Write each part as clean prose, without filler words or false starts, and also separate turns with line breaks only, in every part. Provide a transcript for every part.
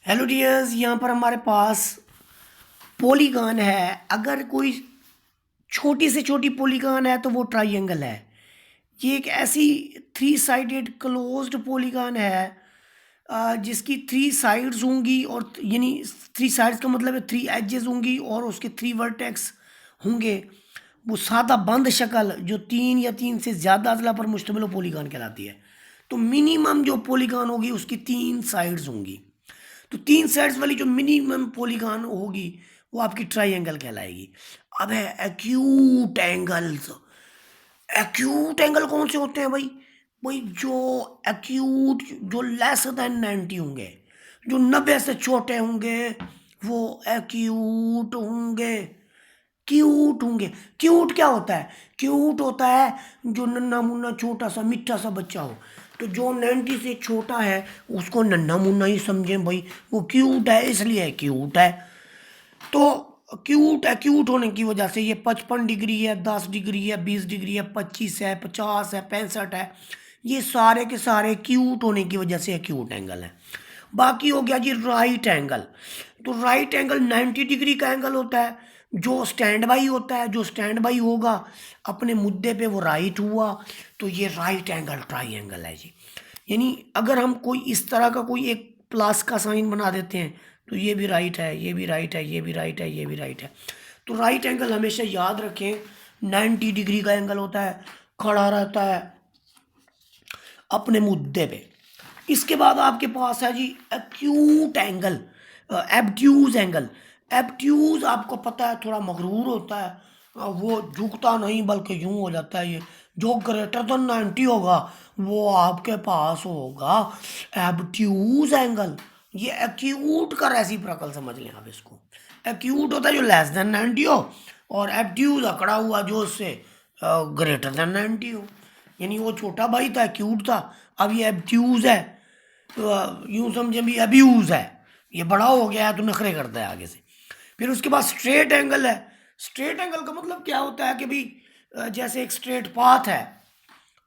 Hello dears, यहाँ पर हमारे पास पॉलीगॉन है। अगर कोई छोटी से छोटी पॉलीगॉन है तो वो ट्राइंगल है। ये एक ऐसी थ्री साइडेड क्लोज्ड पॉलीगॉन है जिसकी थ्री साइड्स होंगी, और यानी थ्री साइड्स का मतलब है थ्री एजेस होंगी और उसके थ्री वर्टेक्स होंगे। वो सादा बंद शक्ल जो तीन या तीन से ज़्यादा अजला पर मुश्तमिल पॉलीगॉन कहलाती है। तो मिनिमम जो पॉलीगॉन होगी उसकी तीन साइड्स होंगी। तो तीन साइड्स वाली जो मिनिमम पॉलीगॉन होगी वो आपकी ट्राइंगल कहलाएगी। अब है एक्यूट एंगल्स। एक्यूट एंगल कौन से होते हैं भाई? भाई जो एक्यूट, जो लेस देन 90 होंगे, जो 90 से छोटे होंगे, वो एक्यूट होंगे। क्यूट होंगे। क्यूट क्या होता है? क्यूट होता है जो नन्ना मुन्ना छोटा सा मीठा सा बच्चा हो। तो जो 90 से छोटा है उसको नन्ना मुन्ना ही समझें भाई, वो क्यूट है, इसलिए क्यूट है। तो क्यूट एक्यूट होने की वजह से ये 55 डिग्री है, 10 डिग्री है, 20 डिग्री है, 25 है, 50 है, 65 है, ये सारे के सारे क्यूट होने की वजह से एक्यूट एंगल है। बाकी हो गया जी राइट एंगल। तो राइट एंगल 90 डिग्री का एंगल होता है, जो स्टैंड बाई होता है। जो स्टैंड बाई होगा अपने मुद्दे पे वो राइट हुआ, तो ये राइट एंगल ट्राइंगल है जी। यानी अगर हम कोई इस तरह का कोई एक प्लस का साइन बना देते हैं तो ये भी राइट है, ये भी राइट है, ये भी राइट है, ये भी राइट है। तो राइट एंगल हमेशा याद रखें 90 डिग्री का एंगल होता है, खड़ा रहता है अपने मुद्दे पे। इसके बाद आपके पास है जी एक्यूट एंगल, एब्ट्यूज एंगल। एब्ट्यूज आपको पता है थोड़ा मगरूर होता है, वो झुकता नहीं बल्कि यूं हो जाता है। ये जो ग्रेटर देन 90 होगा वो आपके पास होगा एब्ट्यूज एंगल। ये एक्यूट का रेसिप्रोकल समझ लें आप इसको। एक्यूट होता है जो लेस देन 90 हो, और एब्ट्यूज अकड़ा हुआ जो उससे ग्रेटर देन 90 हो। यानी वो छोटा भाई था, क्यूट था, अब ये एब्ट्यूज है। तो यूं समझे भी अब्यूज है, ये बड़ा हो गया है तो नखरे करता है आगे से। फिर उसके बाद स्ट्रेट एंगल है। स्ट्रेट एंगल का मतलब क्या होता है कि भाई जैसे एक स्ट्रेट पाथ है,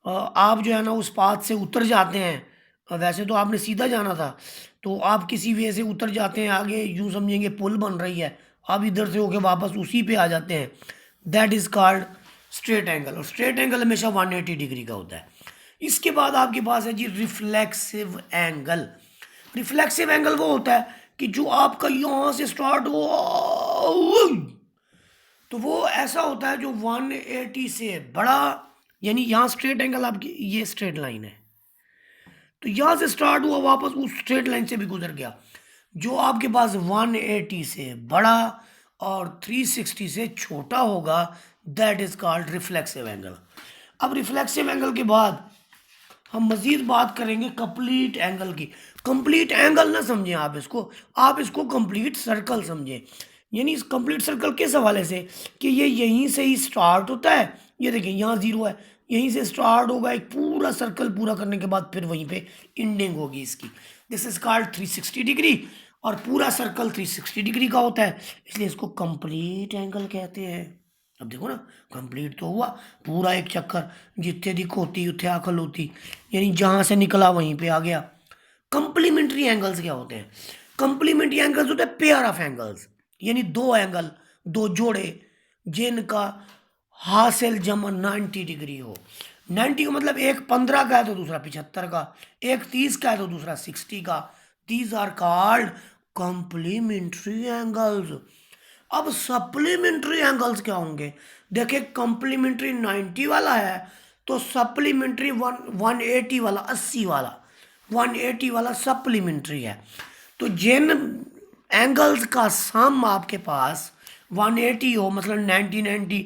आप जो है ना उस पाथ से उतर जाते हैं। वैसे तो आपने सीधा जाना था, तो आप किसी वे से उतर जाते हैं आगे, यूं समझेंगे पुल बन रही है, आप इधर से होके वापस उसी पे आ जाते हैं। That is called straight angle. और स्ट्रेट एंगल हमेशा 180 डिग्री का होता है। इसके बाद आपके पास है जी रिफ्लेक्सिव एंगल। रिफ्लेक्सिव एंगल वो होता है कि जो आपका यहां से स्टार्ट हो, तो वो ऐसा होता है जो 180 से बड़ा। यानी यहाँ स्ट्रेट एंगल आपकी ये स्ट्रेट लाइन है, तो यहाँ से स्टार्ट हुआ वापस उस स्ट्रेट लाइन से भी गुजर गया। जो आपके पास 180 से बड़ा और 360 से छोटा होगा that is called reflexive angle. अब रिफ्लेक्सिव एंगल के बाद हम मजीद बात करेंगे कंप्लीट एंगल की। कंप्लीट एंगल ना समझें आप इसको, आप इसको कंप्लीट सर्कल समझें। यानी इस कंप्लीट सर्कल किस हवाले से कि ये यहीं से ही स्टार्ट होता है। ये देखिए यहाँ जीरो है, यहीं से स्टार्ट होगा एक पूरा सर्कल पूरा करने के बाद फिर वहीं पे एंडिंग होगी इसकी। दिस इज कॉल्ड 360 डिग्री, और पूरा सर्कल 360 डिग्री का होता है, इसलिए इसको कंप्लीट एंगल कहते हैं। अब देखो ना, कंप्लीट तो हुआ पूरा एक चक्कर, जितने दी खोती उथे आखल होती, यानी जहां से निकला वहीं पे आ गया। कंप्लीमेंट्री एंगल्स क्या होते हैं? कंप्लीमेंट्री एंगल्स होते हैं पेयर ऑफ एंगल्स, यानी दो एंगल, दो जोड़े जिनका हासिल जमा 90 डिग्री हो। 90 का मतलब एक 15 का है तो दूसरा 75 का, एक 30 का है तो दूसरा 60 का। These are called complementary angles. अब सप्लीमेंट्री एंगल्स क्या होंगे? देखिए कॉम्प्लीमेंट्री 90 वाला है, तो सप्लीमेंट्री 180 वाला, 80 वाला, 180 वाला सप्लीमेंट्री है। तो जिन एंगल्स का सम आपके पास 180 हो, मतलब 90 90,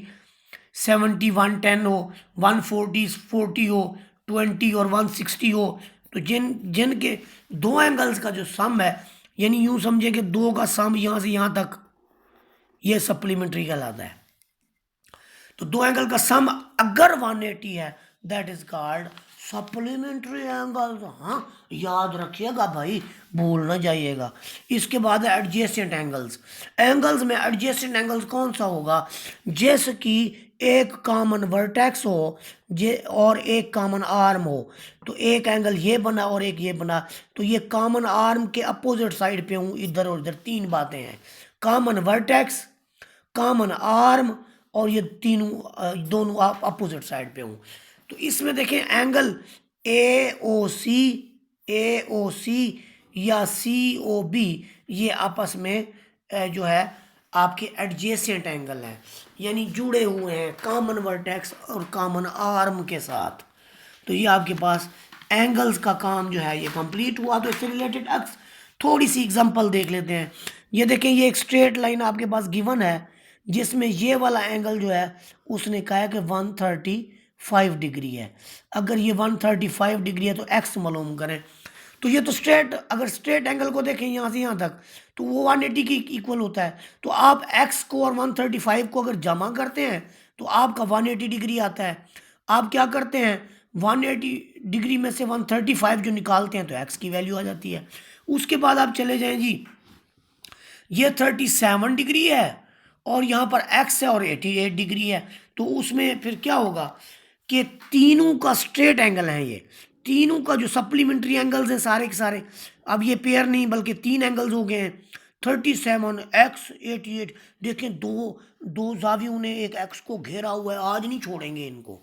70 110 हो, 140 40 हो, 20 और 160 हो, तो जिन जिन के दो एंगल्स का जो सम है, यानी यूं समझे कि दो का सम यहाँ से यहाँ तक, ये सप्लीमेंट्री कहलाता है। तो दो एंगल का सम अगर 180 है that is called supplementary angles, हाँ याद रखिएगा भाई, भूल ना जाइएगा। इसके बाद है एडजेसेंट एंगल्स। एंगल्स में एडजेसेंट एंगल्स कौन सा होगा, जैसे कि एक कॉमन वर्टेक्स हो जे और एक कॉमन आर्म हो, तो एक एंगल ये बना और एक ये बना, तो ये कॉमन आर्म के अपोजिट साइड पे हूँ, इधर और इधर तीन बातें हैं, कॉमन वर्टेक्स, कॉमन आर्म, और ये तीनों दोनों आप अपोजिट साइड पे हूँ। तो इसमें देखें एंगल ए ओ सी या सी ओ बी, ये आपस में जो है आपके एडजेसेंट एंगल हैं, यानी जुड़े हुए हैं कॉमन वर्टेक्स और कॉमन आर्म के साथ। तो ये आपके पास एंगल्स का काम जो है ये कंप्लीट हुआ। तो इससे रिलेटेड थोड़ी सी एग्जांपल देख लेते हैं। ये देखें, ये एक स्ट्रेट लाइन आपके पास गिवन है, जिसमें ये वाला एंगल जो है उसने कहा है कि 135 डिग्री है। अगर ये 135 डिग्री है तो एक्स मालूम करें। तो ये तो स्ट्रेट, अगर स्ट्रेट एंगल को देखें यहाँ से यहाँ तक, तो वो 180 की इक्वल होता है। तो आप एक्स को और 135 को अगर जमा करते हैं तो आपका 180 डिग्री आता है। आप क्या करते हैं, 180 डिग्री में से 135 जो निकालते हैं तो एक्स की वैल्यू आ जाती है। उसके बाद आप चले जाएं जी, ये 37 डिग्री है और यहाँ पर एक्स है और 88 डिग्री है। तो उसमें फिर क्या होगा कि तीनों का स्ट्रेट एंगल है, ये तीनों का जो सप्लीमेंट्री एंगल्स हैं सारे के सारे, अब ये पेयर नहीं बल्कि तीन एंगल्स हो गए हैं, 37 एक्स 88। देखें, दो दो जावियों ने एक एक्स को घेरा हुआ है, आज नहीं छोड़ेंगे इनको,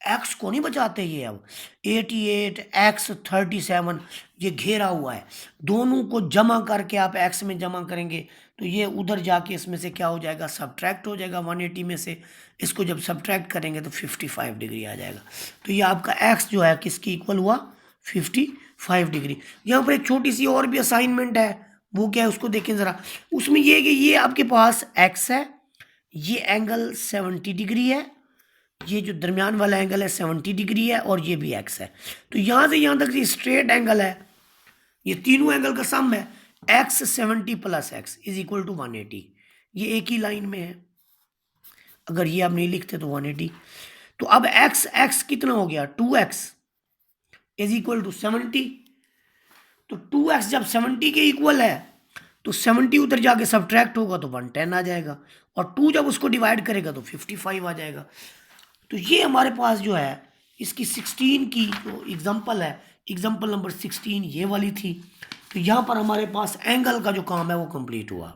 एक्स को नहीं बचाते ये। अब 88 एक्स 37 ये घेरा हुआ है, दोनों को जमा करके आप एक्स में जमा करेंगे तो ये उधर जाके इसमें से क्या हो जाएगा, सब्ट्रैक्ट हो जाएगा 180 में से। इसको जब सब्ट्रैक्ट करेंगे तो 55 डिग्री आ जाएगा। तो ये आपका एक्स जो है किसकी इक्वल हुआ, 55 डिग्री। यहाँ पर एक छोटी सी और भी असाइनमेंट है, वो क्या है उसको देखें ज़रा। उसमें ये कि ये आपके पास एक्स है, ये एंगल 70 डिग्री है, ये जो दरमियान वाला एंगल है 70 डिग्री है, और ये भी एक्स है। तो यहाँ से यहाँ तक ये स्ट्रेट एंगल है, ये तीनों एंगल का सम है, x 70 plus x is equal to 180। ये एक ही लाइन में है, अगर ये आप नहीं लिखते तो 180। तो अब एक्स एक्स कितना हो गया, 2x इज इक्वल टू 70। तो 2x जब 70 के इक्वल है तो 70 उधर जाके सब्ट्रैक्ट होगा तो 110 आ जाएगा, और 2 जब उसको डिवाइड करेगा तो 55 आ जाएगा। तो ये हमारे पास जो है इसकी 16 की जो एग्जांपल है, एग्जांपल नंबर 16 ये वाली थी। तो यहाँ पर हमारे पास एंगल का जो काम है वो कंप्लीट हुआ।